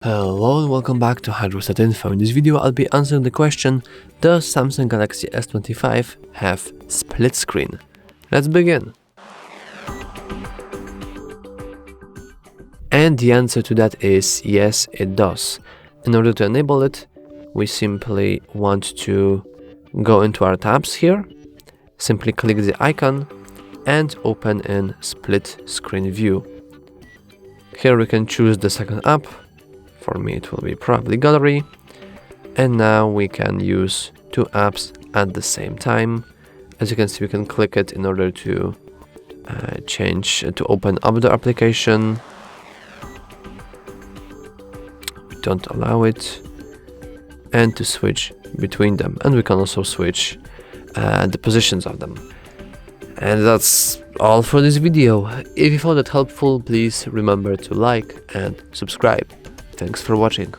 Hello and welcome back to HardReset.Info. In this video I'll be answering the question, does Samsung Galaxy S25 have split screen? Let's begin. And the answer to that is yes, it does. In order to enable it, we simply want to go into our tabs here, simply click the icon and open in split screen view. Here we can choose the second app. For me it will be probably Gallery, and now we can use two apps at the same time. As you can see, we can click it in order to to open up the application. We don't allow it, and to switch between them, and we can also switch the positions of them. And that's all for this video. If you found it helpful, please remember to like and subscribe. Thanks for watching.